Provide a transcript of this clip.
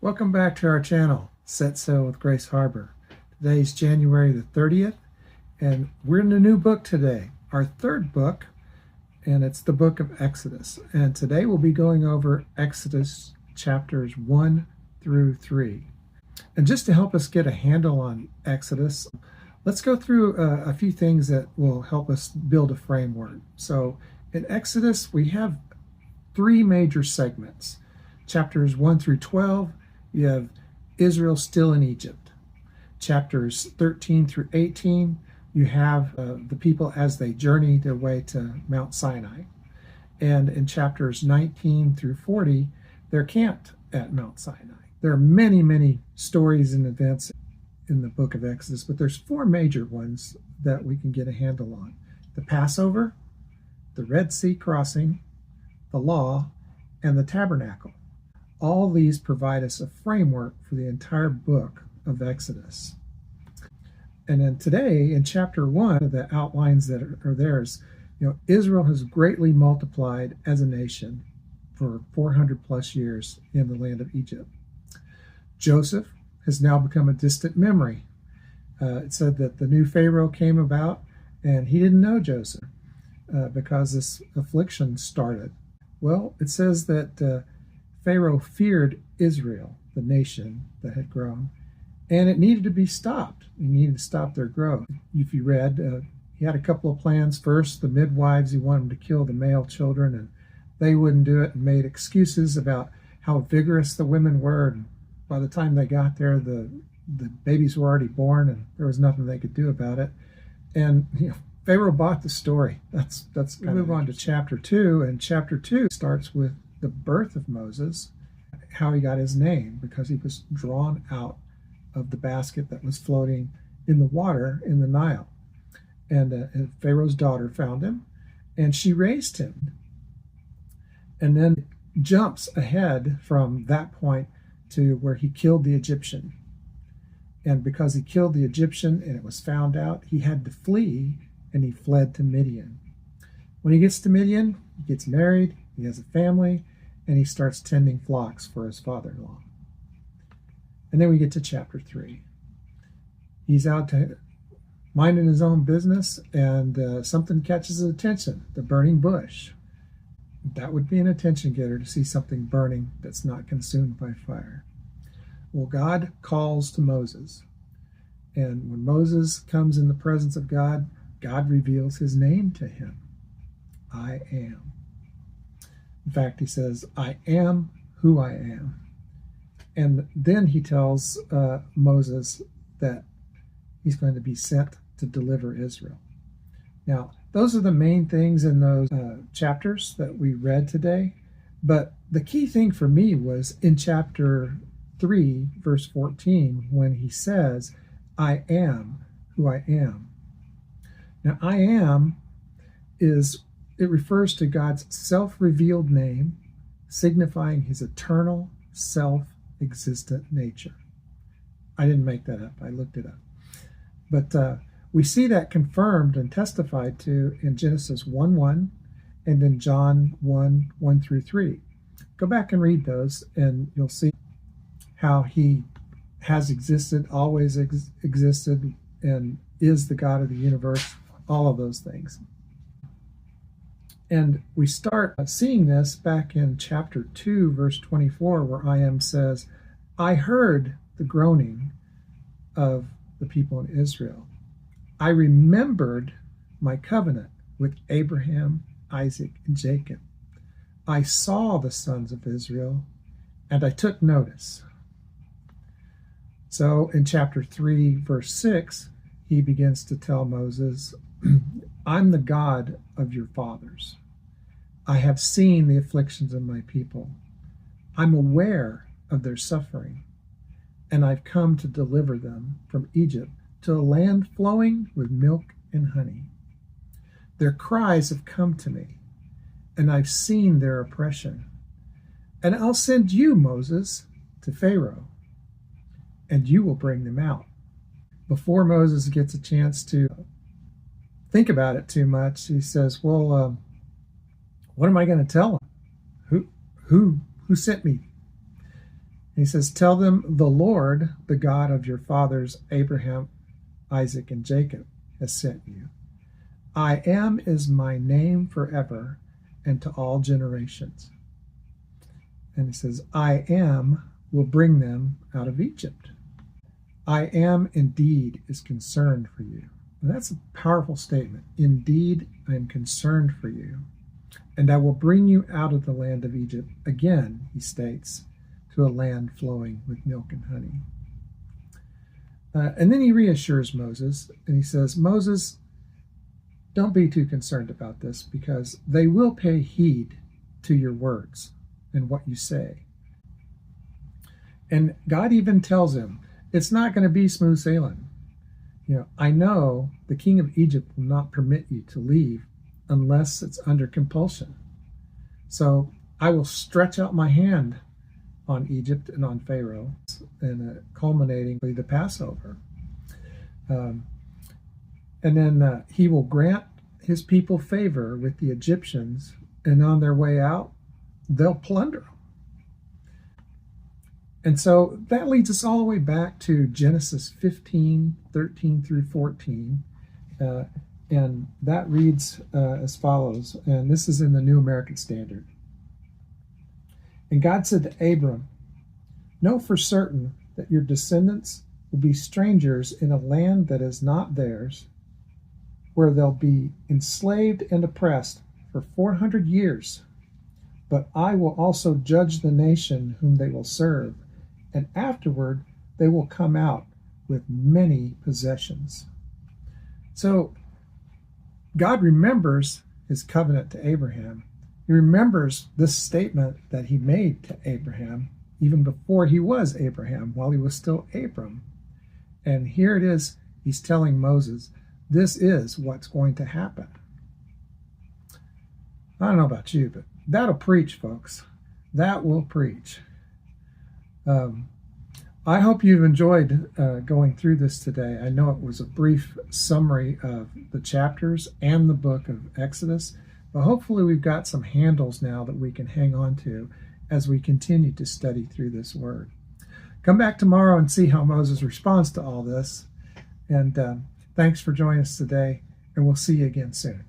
Welcome back to our channel, Set Sail with Grace Harbor. Today's January the 30th, and we're in a new book today, our third book, and it's the book of Exodus. And today we'll be going over Exodus chapters 1 through 3. And just to help us get a handle on Exodus, let's go through a few things that will help us build a framework. So in Exodus, we have three major segments. Chapters 1 through 12, you have Israel still in Egypt. Chapters 13 through 18, you have the people as they journey their way to Mount Sinai. And in chapters 19 through 40, they're camped at Mount Sinai. There are many, many stories and events in the book of Exodus, but there's four major ones that we can get a handle on. The Passover, the Red Sea crossing, the law, and the tabernacle. All these provide us a framework for the entire book of Exodus. And then today, in chapter 1, the outlines that are there is, Israel has greatly multiplied as a nation for 400 plus years in the land of Egypt. Joseph has now become a distant memory. It said that the new Pharaoh came about, and he didn't know Joseph because this affliction started. Well, it says that Pharaoh feared Israel, the nation that had grown, and it needed to be stopped. He needed to stop their growth. If you read, he had a couple of plans. First, the midwives, he wanted them to kill the male children, and they wouldn't do it and made excuses about how vigorous the women were. And by the time they got there, the babies were already born, and there was nothing they could do about it. And Pharaoh bought the story. That's kind of move on to chapter 2, and chapter 2 starts with the birth of Moses, how he got his name, because he was drawn out of the basket that was floating in the water in the Nile. And Pharaoh's daughter found him, and she raised him. And then jumps ahead from that point to where he killed the Egyptian. And because he killed the Egyptian and it was found out, he had to flee, and he fled to Midian. When he gets to Midian, he gets married, he has a family, and he starts tending flocks for his father-in-law. And then we get to chapter 3. He's out to minding his own business, and something catches his attention, the burning bush. That would be an attention getter to see something burning that's not consumed by fire. Well, God calls to Moses. And when Moses comes in the presence of God, God reveals his name to him. I am. In fact, he says, I am who I am. And then he tells Moses that he's going to be sent to deliver Israel. Now, those are the main things in those chapters that we read today. But the key thing for me was in chapter 3, verse 14, when he says, I am who I am. Now, I am it refers to God's self-revealed name, signifying his eternal, self-existent nature. I didn't make that up. I looked it up. But we see that confirmed and testified to in Genesis 1:1 and in John 1:1 through 3. Go back and read those, and you'll see how he has existed, always existed, and is the God of the universe, all of those things. And we start seeing this back in chapter 2, verse 24, where I am says, I heard the groaning of the people in Israel. I remembered my covenant with Abraham, Isaac, and Jacob. I saw the sons of Israel, and I took notice. So in chapter 3, verse 6, he begins to tell Moses, I'm the God of your fathers. I have seen the afflictions of my people. I'm aware of their suffering, and I've come to deliver them from Egypt to a land flowing with milk and honey. Their cries have come to me, and I've seen their oppression. And I'll send you, Moses, to Pharaoh, and you will bring them out. Before Moses gets a chance to think about it too much, he says, well, what am I going to tell them? Who sent me? he says, tell them the Lord, the God of your fathers, Abraham, Isaac, and Jacob, has sent you. I am is my name forever and to all generations. And he says, I am will bring them out of Egypt. I am indeed is concerned for you. And that's a powerful statement. Indeed, I am concerned for you. And I will bring you out of the land of Egypt again, he states, to a land flowing with milk and honey. And then he reassures Moses, and he says, Moses, don't be too concerned about this, because they will pay heed to your words and what you say. And God even tells him, it's not going to be smooth sailing. I know the king of Egypt will not permit you to leave unless it's under compulsion. So I will stretch out my hand on Egypt and on Pharaoh, and culminating with the Passover. And then he will grant his people favor with the Egyptians, and on their way out, they'll plunder them. And so that leads us all the way back to Genesis 15, 13 through 14. And that reads as follows, and this is in the New American Standard. And God said to Abram, know for certain that your descendants will be strangers in a land that is not theirs, where they'll be enslaved and oppressed for 400 years. But I will also judge the nation whom they will serve, and afterward they will come out with many possessions. So God remembers his covenant to Abraham. He remembers this statement that he made to Abraham even before he was Abraham, while he was still Abram. And here it is, he's telling Moses, this is what's going to happen. I don't know about you, but that'll preach, folks. That will preach. I hope you've enjoyed going through this today. I know it was a brief summary of the chapters and the book of Exodus, but hopefully we've got some handles now that we can hang on to as we continue to study through this word. Come back tomorrow and see how Moses responds to all this. And thanks for joining us today, and we'll see you again soon.